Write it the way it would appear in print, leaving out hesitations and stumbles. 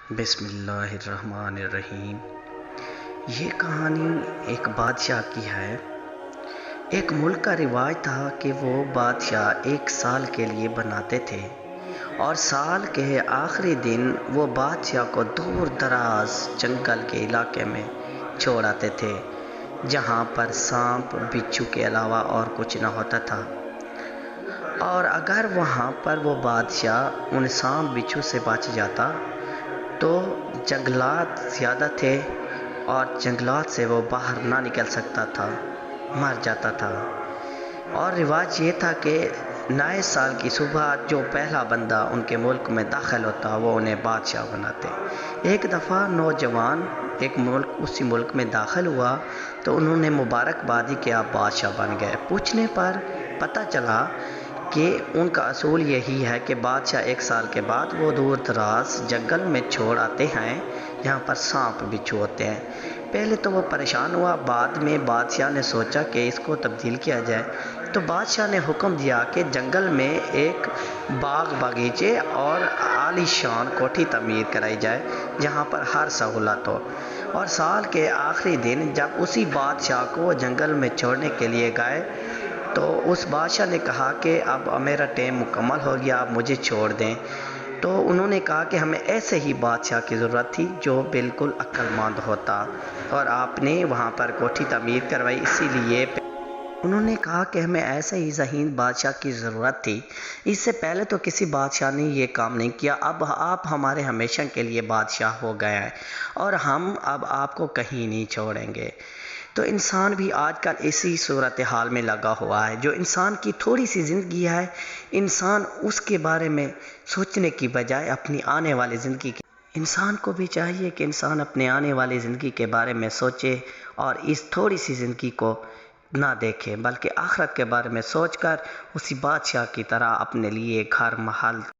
بسم اللہ الرحمن الرحیم۔ یہ کہانی ایک بادشاہ کی ہے۔ ایک ملک کا رواج تھا کہ وہ بادشاہ 1 سال کے لیے بناتے تھے اور سال کے آخری دن وہ بادشاہ کو دور دراز جنگل کے علاقے میں چھوڑ آتے تھے، جہاں پر سانپ بچھو کے علاوہ اور کچھ نہ ہوتا تھا۔ اور اگر وہاں پر وہ بادشاہ ان سانپ بچھو سے بچ جاتا تو جنگلات زیادہ تھے اور جنگلات سے وہ باہر نہ نکل سکتا تھا، مر جاتا تھا۔ اور رواج یہ تھا کہ نئے سال کی صبح جو پہلا بندہ ان کے ملک میں داخل ہوتا وہ انہیں بادشاہ بناتے۔ ایک دفعہ نوجوان اسی ملک میں داخل ہوا تو انہوں نے مبارکبادی کہ آپ بادشاہ بن گئے۔ پوچھنے پر پتہ چلا کہ ان کا اصول یہی ہے کہ بادشاہ 1 سال کے بعد وہ دور دراز جنگل میں چھوڑ آتے ہیں جہاں پر سانپ بچھو ہوتے ہیں۔ پہلے تو وہ پریشان ہوا، بعد میں بادشاہ نے سوچا کہ اس کو تبدیل کیا جائے تو بادشاہ نے حکم دیا کہ جنگل میں ایک باغ باغیچے اور عالی شان کوٹھی تعمیر کرائی جائے جہاں پر ہر سہولت ہو۔ اور سال کے آخری دن جب اسی بادشاہ کو جنگل میں چھوڑنے کے لیے گئے تو اس بادشاہ نے کہا کہ اب میرا ٹائم مکمل ہو گیا، آپ مجھے چھوڑ دیں۔ تو انہوں نے کہا کہ ہمیں ایسے ہی بادشاہ کی ضرورت تھی جو بالکل عقل مند ہوتا، اور آپ نے وہاں پر کوٹھی تعمیر کروائی، اسی لیے انہوں نے کہا کہ ہمیں ایسے ہی ذہین بادشاہ کی ضرورت تھی۔ اس سے پہلے تو کسی بادشاہ نے یہ کام نہیں کیا، اب آپ ہمارے ہمیشہ کے لیے بادشاہ ہو گئے ہیں اور ہم اب آپ کو کہیں نہیں چھوڑیں گے۔ تو انسان بھی آج کل اسی صورتحال میں لگا ہوا ہے۔ جو انسان کی تھوڑی سی زندگی ہے، انسان اس کے بارے میں سوچنے کی بجائے اپنی آنے والی زندگی کے انسان کو بھی چاہیے کہ انسان اپنے آنے والی زندگی کے بارے میں سوچے اور اس تھوڑی سی زندگی کو نہ دیکھے، بلکہ آخرت کے بارے میں سوچ کر اسی بادشاہ کی طرح اپنے لیے گھر محل